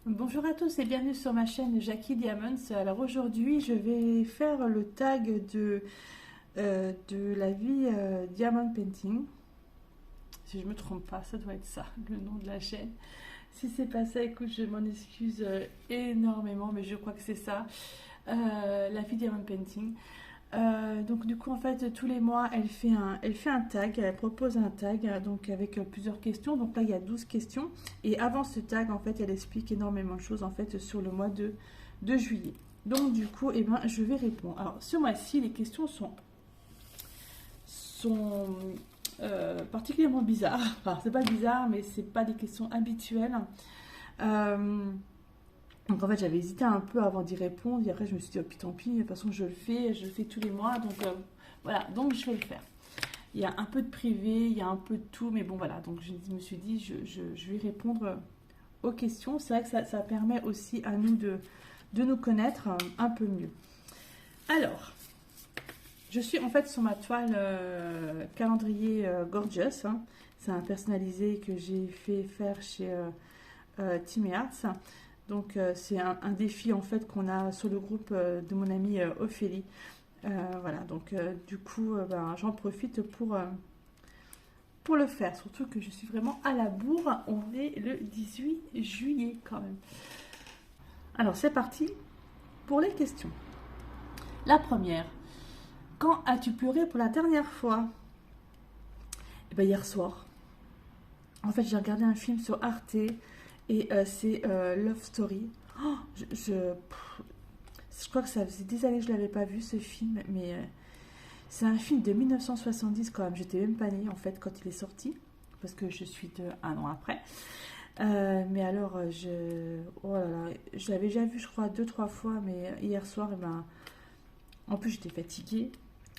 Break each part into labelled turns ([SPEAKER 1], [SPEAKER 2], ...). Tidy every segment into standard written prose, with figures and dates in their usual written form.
[SPEAKER 1] Bonjour à tous et bienvenue sur ma chaîne Jackie Diamonds. Alors aujourd'hui, je vais faire le tag de la vie Diamond Painting. Si je me trompe pas, ça doit être ça, le nom de la chaîne. Si c'est pas ça, écoute, je m'en excuse énormément, mais je crois que c'est ça. La vie Diamond Painting. Donc du coup en fait tous les mois elle fait un tag, elle propose un tag donc avec plusieurs questions. Donc là il y a 12 questions et avant ce tag en fait elle explique énormément de choses en fait sur le mois de juillet. Donc du coup eh ben, je vais répondre. Alors ce mois-ci les questions sont particulièrement bizarres. Enfin c'est pas bizarre mais c'est pas des questions habituelles. Euh, donc en fait j'avais hésité un peu avant d'y répondre et après je me suis dit oh puis tant pis, de toute façon je le fais tous les mois donc voilà, donc je vais le faire. Il y a un peu de privé, il y a un peu de tout, mais bon voilà, donc je me suis dit je vais répondre aux questions. C'est vrai que ça permet aussi à nous de nous connaître un peu mieux. Alors, je suis en fait sur ma toile calendrier Gorgeous, hein. C'est un personnalisé que j'ai fait faire chez Team Arts. Donc c'est un défi en fait qu'on a sur le groupe de mon amie Ophélie. Voilà, donc du coup ben, j'en profite pour le faire. Surtout que je suis vraiment à la bourre. On est le 18 juillet quand même. Alors c'est parti pour les questions. La première. Quand as-tu pleuré pour la dernière fois? Eh ben, hier soir. En fait j'ai regardé un film sur Arte et c'est Love Story. Oh, je crois que ça faisait des années que je ne l'avais pas vu ce film, mais c'est un film de 1970 quand même. J'étais même pas née en fait quand il est sorti, parce que je suis de un an après. Mais alors, oh là là, je l'avais déjà vu je crois deux, trois fois, mais hier soir, eh ben, en plus j'étais fatiguée.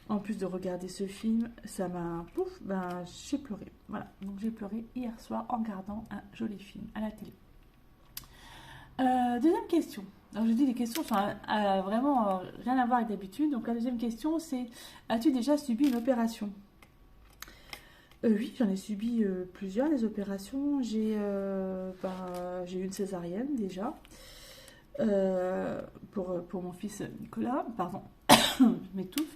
[SPEAKER 1] En plus de regarder ce film, ça m'a... Pouf, ben, j'ai pleuré. Voilà, donc j'ai pleuré hier soir en regardant un joli film à la télé. Deuxième question. Alors je dis les questions sont vraiment rien à voir avec d'habitude. Donc la deuxième question c'est as-tu déjà subi une opération? Oui, j'en ai subi plusieurs des opérations. J'ai eu une césarienne déjà pour mon fils Nicolas. Pardon, je m'étouffe.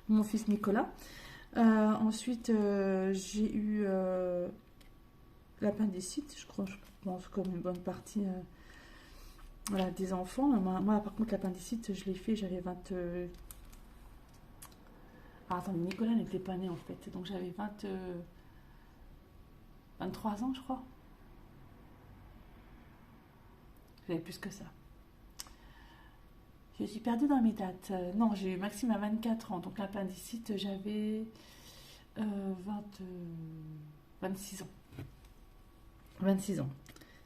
[SPEAKER 1] Mon fils Nicolas. Ensuite j'ai eu l'appendicite, je pense comme une bonne partie voilà, des enfants. Moi, par contre, l'appendicite, je l'ai fait, j'avais 20. Ah, attendez, Nicolas n'était pas né en fait, donc j'avais 23 ans, je crois. J'avais plus que ça. Je suis perdue dans mes dates. Non, j'ai eu Maxime à 24 ans, donc l'appendicite, j'avais 20, 26 ans. 26 ans.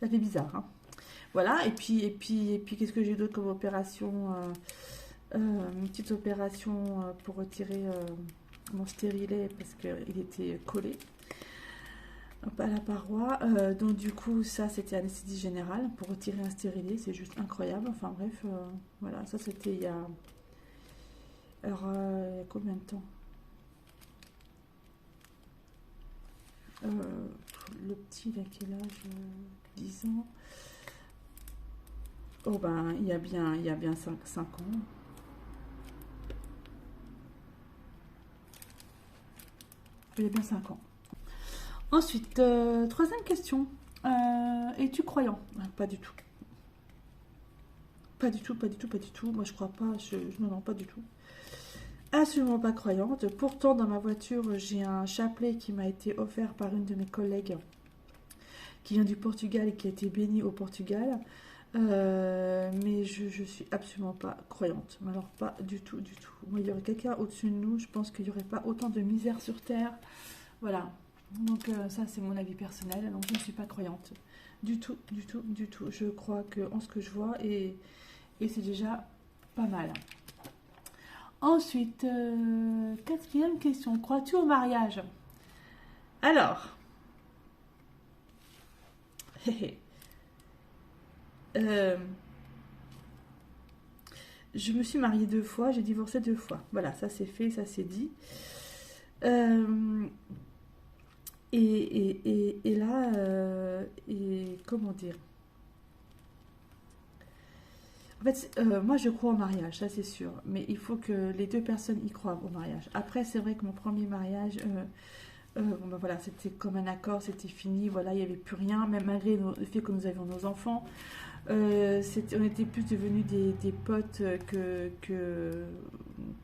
[SPEAKER 1] Ça fait bizarre, hein. Voilà, et puis qu'est-ce que j'ai d'autre comme opération? Une petite opération pour retirer mon stérilet parce qu'il était collé à la paroi. Donc du coup, ça c'était anesthésie générale pour retirer un stérilet, c'est juste incroyable. Enfin bref, voilà, ça c'était il y a... Alors, il y a combien de temps? Euh, le petit, il a quel âge? 10 ans. Oh ben, il y a bien 5 ans. Il y a bien 5 ans. Ensuite, troisième question. Es-tu croyant? Pas du tout. Pas du tout, pas du tout, pas du tout. Moi, je crois pas. Non, non, pas du tout. Absolument pas croyante. Pourtant, dans ma voiture, j'ai un chapelet qui m'a été offert par une de mes collègues qui vient du Portugal et qui a été bénie au Portugal. Mais je suis absolument pas croyante. Mais alors, pas du tout, du tout. Moi, il y aurait quelqu'un au-dessus de nous. Je pense qu'il n'y aurait pas autant de misère sur Terre. Voilà. Donc ça c'est mon avis personnel, donc je ne suis pas croyante. Du tout, du tout, du tout. Je crois en ce que je vois et c'est déjà pas mal. Ensuite, quatrième question. Crois-tu au mariage? Alors, euh, je me suis mariée 2 fois, j'ai divorcé 2 fois. Voilà, ça c'est fait, ça c'est dit. Euh, et là, comment dire? En fait, moi je crois au mariage, ça c'est sûr. Mais il faut que les deux personnes y croient au mariage. Après, c'est vrai que mon premier mariage, bon, ben voilà, c'était comme un accord, c'était fini, voilà, il n'y avait plus rien, même malgré le fait que nous avions nos enfants. On était plus devenus des potes que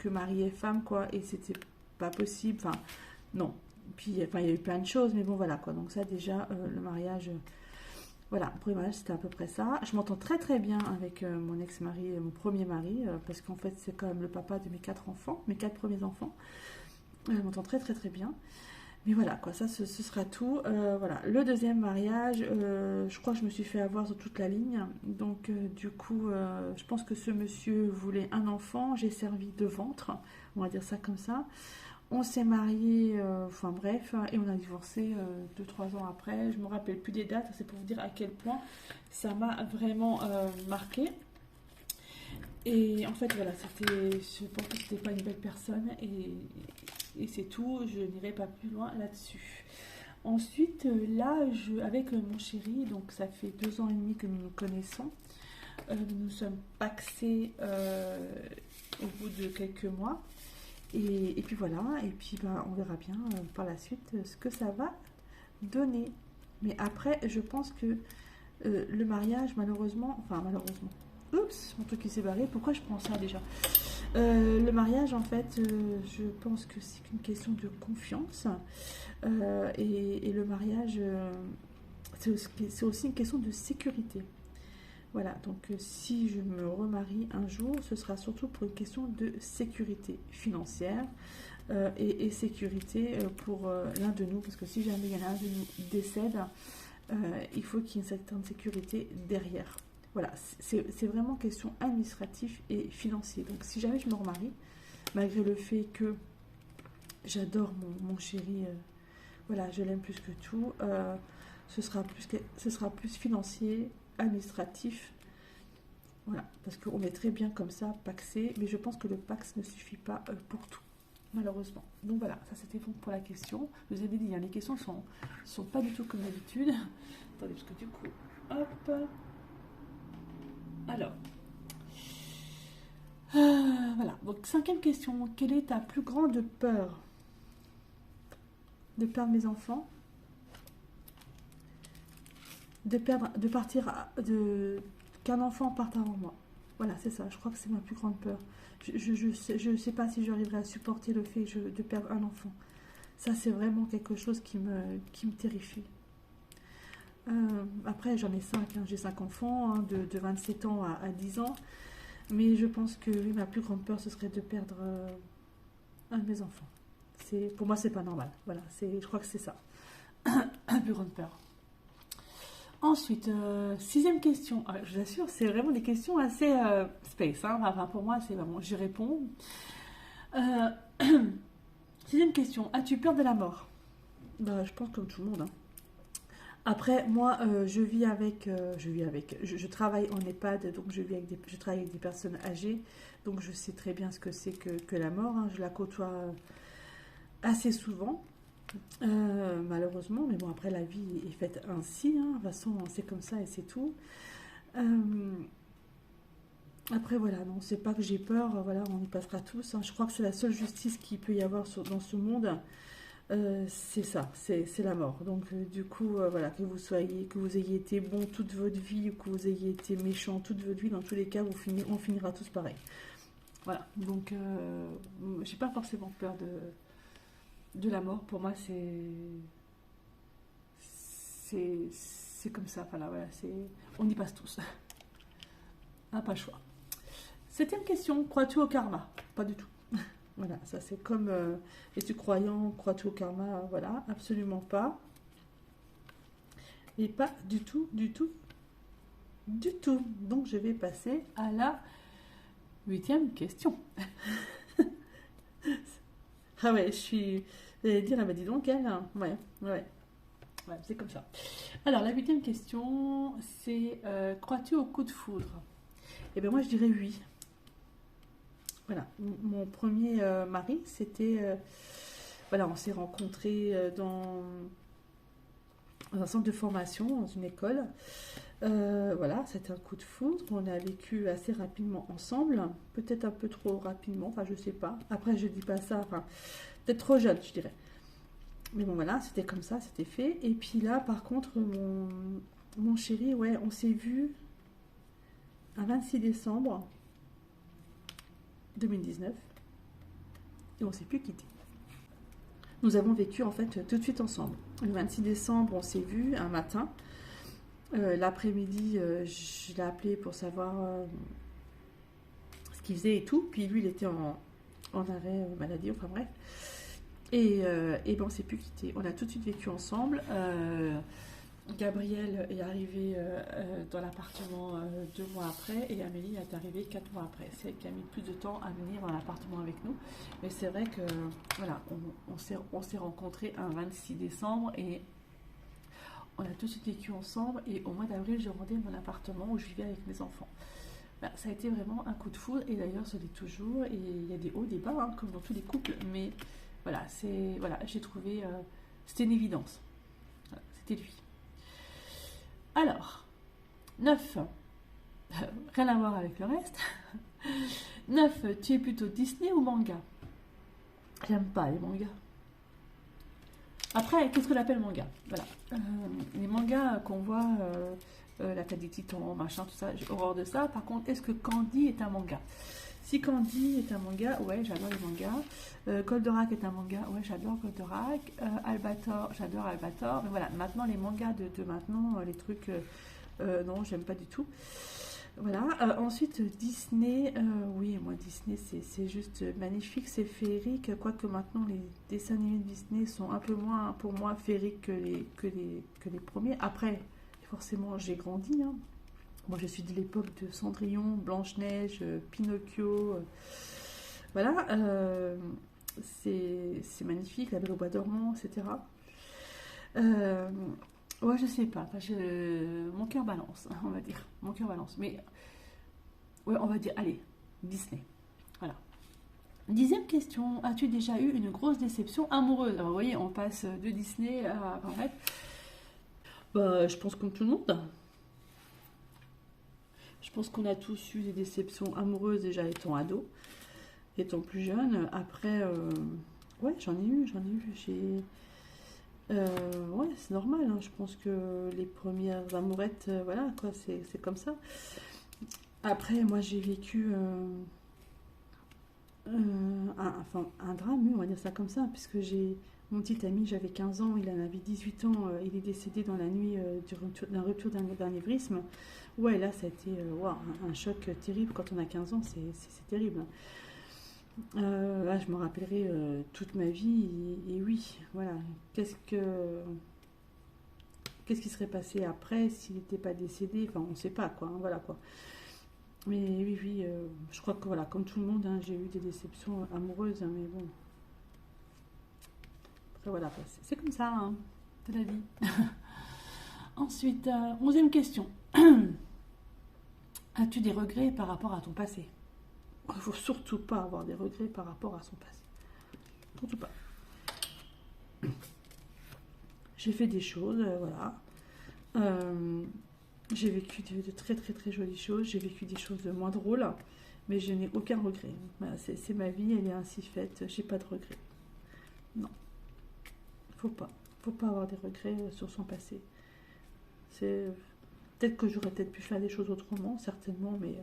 [SPEAKER 1] mari et femme, quoi. Et c'était pas possible, enfin, non. Puis, enfin, il y a eu plein de choses, mais bon, voilà, quoi. Donc ça, déjà, le mariage, voilà, le premier mariage, c'était à peu près ça. Je m'entends très très bien avec mon ex-mari, mon premier mari, parce qu'en fait, c'est quand même le papa de mes 4 enfants, mes 4 premiers enfants. Je m'entends très très très bien. Mais voilà, quoi, ça, ce sera tout. Voilà, le deuxième mariage, je crois que je me suis fait avoir sur toute la ligne. Donc, du coup, je pense que ce monsieur voulait un enfant. J'ai servi de ventre, on va dire ça comme ça. On s'est mariés, enfin bref, et on a divorcé 2, 3 ans après. Je me rappelle plus des dates, c'est pour vous dire à quel point ça m'a vraiment marqué. Et en fait, voilà, je pense que c'était pas une belle personne et c'est tout. Je n'irai pas plus loin là-dessus. Ensuite, là, avec mon chéri, donc ça fait 2 ans et demi que nous nous connaissons. Nous nous sommes pacsés au bout de quelques mois. Et puis voilà, et puis bah, on verra bien par la suite ce que ça va donner. Mais après, je pense que le mariage, malheureusement, oups, mon truc qui s'est barré, pourquoi je prends ça déjà? Le mariage, en fait, je pense que c'est une question de confiance. Et le mariage, c'est aussi une question de sécurité. Voilà, donc si je me remarie un jour, ce sera surtout pour une question de sécurité financière et sécurité pour l'un de nous, parce que si jamais il y en a un de nous décède, il faut qu'il y ait une certaine sécurité derrière. Voilà, c'est vraiment question administrative et financière. Donc si jamais je me remarie, malgré le fait que j'adore mon chéri, voilà, je l'aime plus que tout, ce sera plus financier, administratif, voilà, parce qu'on est très bien comme ça, paxé, mais je pense que le pax ne suffit pas pour tout, malheureusement. Donc voilà, ça c'était bon pour la question. Je vous ai dit, hein, les questions sont pas du tout comme d'habitude. Attendez, parce que du coup, hop. Alors, voilà. Donc, 5e question. Quelle est ta plus grande peur? De perdre mes enfants? Qu'un enfant parte avant moi. Voilà, c'est ça. Je crois que c'est ma plus grande peur. Je sais pas si j'arriverai à supporter le fait de perdre un enfant. Ça, c'est vraiment quelque chose qui me terrifie. Après, j'en ai 5. Hein. J'ai 5 enfants, hein, de 27 ans à 10 ans. Mais je pense que oui, ma plus grande peur, ce serait de perdre un de mes enfants. Pour moi, c'est pas normal. Voilà, je crois que c'est ça. La plus grande peur. Ensuite, 6e question. Ah, je vous assure, c'est vraiment des questions assez space. Hein. Enfin, pour moi, c'est vraiment. J'y réponds. 6e question. As-tu peur de la mort? Bah, je pense comme tout le monde. Hein. Après, moi, je travaille en EHPAD, donc je travaille avec des personnes âgées, donc je sais très bien ce que c'est que la mort. Hein. Je la côtoie assez souvent. Malheureusement, mais bon, après la vie est faite ainsi, hein. De toute façon c'est comme ça et c'est tout. Après voilà, non, c'est pas que j'ai peur, voilà, on y passera tous, hein. Je crois que c'est la seule justice qu'il peut y avoir dans ce monde, c'est ça, c'est la mort. Donc du coup, voilà, que vous ayez été bon toute votre vie ou que vous ayez été méchant toute votre vie, dans tous les cas, on finira tous pareil. Voilà, donc j'ai pas forcément peur de la mort. Pour moi, c'est comme ça. Enfin, là, voilà, on y passe tous. Ah, pas le choix. 7e question. Crois-tu au karma? Pas du tout. Voilà, ça c'est comme es-tu croyant? Crois-tu au karma? Voilà, absolument pas. Et pas du tout, du tout, du tout. Donc je vais passer à la 8e question. Ah ouais, j'allais dire, elle m'a dit donc elle. Hein. Ouais, c'est comme ça. Alors, la 8e question, c'est crois-tu au coup de foudre? Eh bien, moi, je dirais oui. Voilà, mon premier mari, c'était... voilà, on s'est rencontrés dans un centre de formation, dans une école. Voilà, c'était un coup de foudre. On a vécu assez rapidement ensemble, peut-être un peu trop rapidement, enfin je sais pas. Après je dis pas ça, enfin peut-être trop jeune je dirais. Mais bon voilà, c'était comme ça, c'était fait. Et puis là par contre mon chéri, ouais, on s'est vu un 26 décembre 2019 et on s'est plus quitté. Nous avons vécu en fait tout de suite ensemble. Le 26 décembre, on s'est vu un matin. L'après-midi, je l'ai appelé pour savoir ce qu'il faisait et tout. Puis lui, il était en arrêt maladie, enfin bref. Et ben, on s'est plus quitté. On a tout de suite vécu ensemble. Gabriel est arrivé dans l'appartement 2 mois après et Amélie est arrivée 4 mois après. C'est elle qui a mis plus de temps à venir dans l'appartement avec nous. Mais c'est vrai que voilà, on s'est rencontrés un 26 décembre et on a tout de suite vécu ensemble. Et au mois d'avril, j'ai rendu mon appartement où je vivais avec mes enfants. Ben, ça a été vraiment un coup de foudre et d'ailleurs, ça l'est toujours. Et il y a des hauts, des bas, hein, comme dans tous les couples. Mais voilà, j'ai trouvé, c'était une évidence. Voilà, c'était lui. Alors, 9, rien à voir avec le reste. 9, tu es plutôt Disney ou manga? J'aime pas les mangas. Après, qu'est-ce qu'on appelle manga? Voilà. Les mangas qu'on voit, l'attaque des titans, machin, tout ça, j'ai horreur de ça. Par contre, est-ce que Candy est un manga? Si Candy est un manga, ouais, j'adore les mangas. Goldorak est un manga, ouais, j'adore Goldorak. Albator, j'adore Albator. Mais voilà, maintenant, les mangas de maintenant, les trucs, non, j'aime pas du tout. Voilà. Ensuite, Disney, oui, moi, Disney, c'est juste magnifique, c'est féerique. Quoique maintenant, les dessins animés de Disney sont un peu moins, pour moi, féeriques que les premiers. Après, forcément, j'ai grandi, hein. Moi, je suis de l'époque de Cendrillon, Blanche-Neige, Pinocchio. Voilà, c'est magnifique, La Belle au Bois dormant, etc. Euh, ouais, je sais pas. Enfin, mon cœur balance, on va dire. Mon cœur balance. Mais, ouais, on va dire, allez, Disney. Voilà. 10e question. As-tu déjà eu une grosse déception amoureuse? Alors, vous voyez, on passe de Disney à... Enfin, bref. Bah, je pense comme tout le monde. Je pense qu'on a tous eu des déceptions amoureuses déjà étant ado, étant plus jeune. Après, ouais, j'en ai eu. Ouais, c'est normal, hein. Je pense que les premières amourettes, voilà, quoi, c'est comme ça. Après, moi, j'ai vécu un drame, oui, on va dire ça comme ça, puisque j'ai mon petit ami, j'avais 15 ans, il en avait 18 ans, il est décédé dans la nuit d'un rupture d'anévrisme. Ouais, là, ça a été ouah, un choc terrible. Quand on a 15 ans, c'est terrible. Là, je me rappellerai toute ma vie. Et oui, voilà. Qu'est-ce qui serait passé après s'il n'était pas décédé? Enfin, on ne sait pas, quoi, hein, voilà, quoi. Mais oui, oui, je crois que, voilà, comme tout le monde, hein, j'ai eu des déceptions amoureuses, hein, mais bon. Après, voilà, quoi, c'est comme ça, hein, c'est la vie. Ensuite, 11e question. As-tu des regrets par rapport à ton passé? Il ne faut surtout pas avoir des regrets par rapport à son passé. Surtout pas. J'ai fait des choses, voilà. J'ai vécu de très très très jolies choses. J'ai vécu des choses moins drôles, mais je n'ai aucun regret. Voilà, c'est ma vie, elle est ainsi faite. J'ai pas de regrets. Non, faut pas. Faut pas avoir des regrets sur son passé. C'est peut-être que j'aurais peut-être pu faire des choses autrement, certainement, mais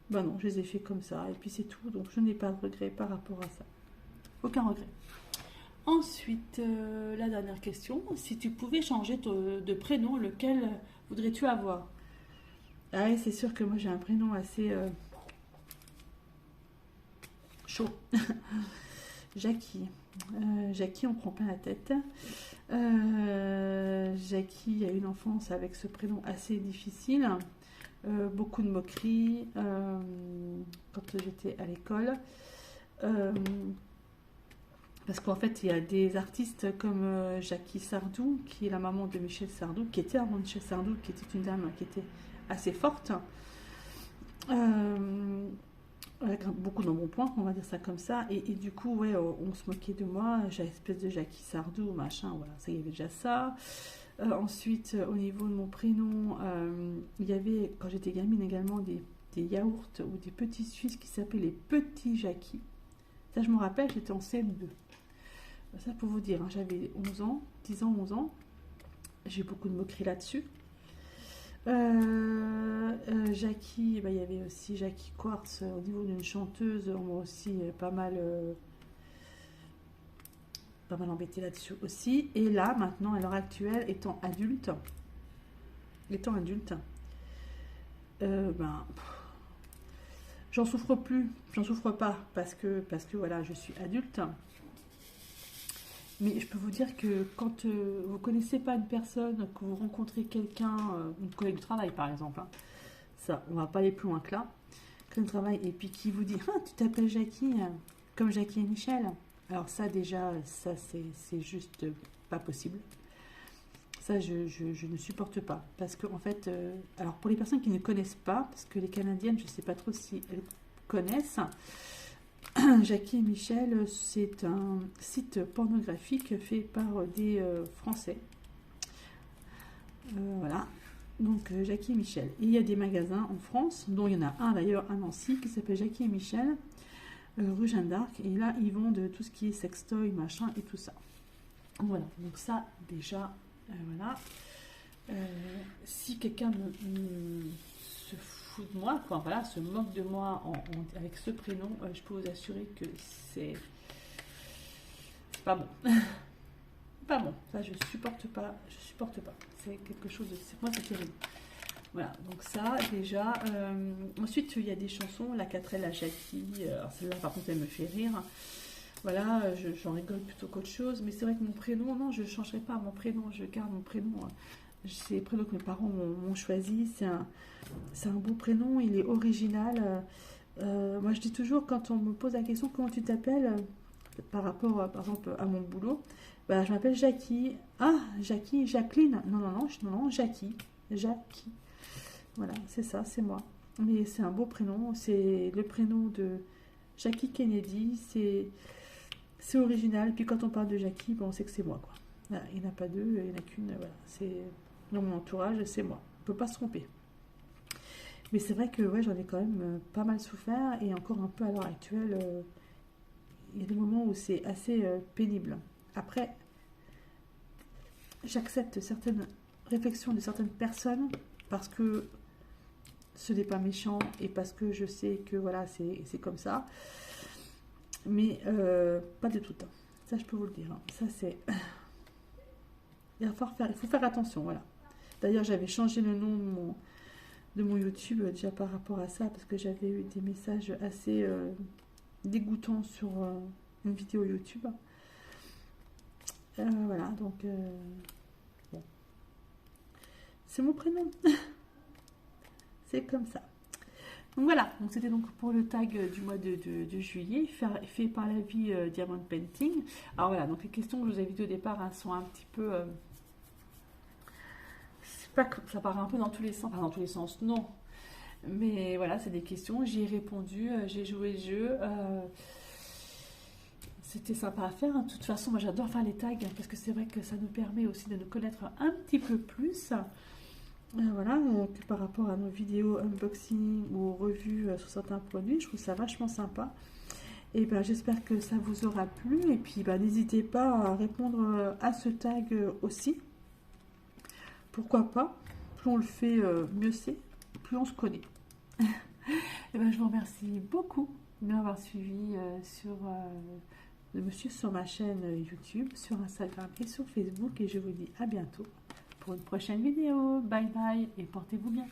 [SPEAKER 1] ben non, je les ai fait comme ça, et puis c'est tout. Donc je n'ai pas de regret par rapport à ça. Aucun regret. Ensuite, la dernière question. Si tu pouvais changer de prénom, lequel voudrais-tu avoir? Ah ouais, c'est sûr que moi j'ai un prénom assez chaud. Jackie. Jackie, on prend plein la tête. Jackie a eu une enfance avec ce prénom assez difficile. Beaucoup de moqueries quand j'étais à l'école. Parce qu'en fait, il y a des artistes comme Jackie Sardou, qui est la maman de Michel Sardou, qui était la maman de Michel Sardou, qui était une dame qui était assez forte, avec beaucoup d'embonpoint, on va dire ça comme ça. Et du coup, ouais, on se moquait de moi, j'ai espèce de Jackie Sardou, machin, voilà, ça y avait déjà ça. Ensuite, au niveau de mon prénom, il y avait, quand j'étais gamine également, des yaourts ou des petits Suisses qui s'appelaient les petits Jackie. Ça, je me rappelle, j'étais en CM2. Ça, pour vous dire, hein, j'avais 11 ans, 10 ans, 11 ans. J'ai eu beaucoup de moqueries là-dessus. Jackie, bah, il y avait aussi Jackie Quartz au niveau d'une chanteuse. On m'a aussi pas mal embêté là-dessus aussi. Et là, maintenant, à l'heure actuelle, étant adulte, ben, j'en souffre plus, j'en souffre pas parce que voilà, je suis adulte. Mais je peux vous dire que quand vous connaissez pas une personne, que vous rencontrez quelqu'un, une collègue de travail par exemple, hein, ça, on va pas aller plus loin que là, collègue de travail, et puis qui vous dit, ah, tu t'appelles Jackie, comme Jackie et Michel. Alors ça déjà, ça c'est juste pas possible. Ça, je ne supporte pas. Parce que, en fait, alors pour les personnes qui ne connaissent pas, parce que les Canadiennes, je ne sais pas trop si elles connaissent, Jackie et Michel, c'est un site pornographique fait par des Français. Voilà. Donc, Jackie et Michel. Et il y a des magasins en France, dont il y en a un d'ailleurs à Nancy, qui s'appelle Jackie et Michel, rue Jeanne d'Arc. Et là, ils vendent tout ce qui est sextoy, machin et tout ça. Voilà. Donc, ça, déjà. Voilà. Si quelqu'un se fout de moi, enfin voilà, se moque de moi avec ce prénom, je peux vous assurer que c'est pas bon. Pas bon. Ça, je supporte pas. Je supporte pas. C'est quelque chose de. Moi, c'est terrible. Voilà. Donc ça, déjà. Ensuite, il y a des chansons. La 4L, la Jackie. Alors celle-là, par contre, elle me fait rire. Voilà, j'en rigole plutôt qu'autre chose. Mais c'est vrai que mon prénom, non, je ne changerai pas mon prénom. Je garde mon prénom. C'est le prénom que mes parents m'ont choisi. C'est un beau prénom. Il est original. Moi, je dis toujours, quand on me pose la question, comment tu t'appelles par rapport, par exemple, à mon boulot, bah, je m'appelle Jackie. Ah, Jackie, Jacqueline. Non, non, non, non, Jackie. Jackie. Voilà, c'est ça, c'est moi. Mais c'est un beau prénom. C'est le prénom de Jackie Kennedy. C'est original. Puis quand on parle de Jackie, bon, on sait que c'est moi, quoi. Voilà, il n'y en a pas deux, il n'y en a qu'une. Voilà, c'est dans mon entourage, c'est moi. On ne peut pas se tromper. Mais c'est vrai que ouais, j'en ai quand même pas mal souffert et encore un peu à l'heure actuelle. Il y a des moments où c'est assez pénible. Après, j'accepte certaines réflexions de certaines personnes parce que ce n'est pas méchant et parce que je sais que voilà, c'est comme ça. Mais pas de tout le temps. Ça, je peux vous le dire. Hein. Ça, c'est. Il faut faire attention, voilà. D'ailleurs, j'avais changé le nom de mon YouTube déjà par rapport à ça parce que j'avais eu des messages assez dégoûtants sur une vidéo YouTube. Voilà, donc bon. C'est mon prénom. C'est comme ça. Donc voilà, donc c'était donc pour le tag du mois de juillet, fait par la vie Diamond Painting. Alors voilà, donc les questions que je vous avais dit au départ hein, sont un petit peu... c'est pas que ça part un peu dans tous les sens, enfin dans tous les sens, non. Mais voilà, c'est des questions, j'y ai répondu, j'ai joué le jeu. C'était sympa à faire. De toute façon, moi j'adore faire les tags parce que c'est vrai que ça nous permet aussi de nous connaître un petit peu plus. Voilà, que par rapport à nos vidéos unboxing ou revues sur certains produits, je trouve ça vachement sympa. Et ben j'espère que ça vous aura plu. Et puis ben, n'hésitez pas à répondre à ce tag aussi. Pourquoi pas? Plus on le fait, mieux c'est. Plus on se connaît. Et ben je vous remercie beaucoup de m'avoir suivi de me suivre sur ma chaîne YouTube, sur Instagram et sur Facebook. Et je vous dis à bientôt pour une prochaine vidéo. Bye bye et portez-vous bien.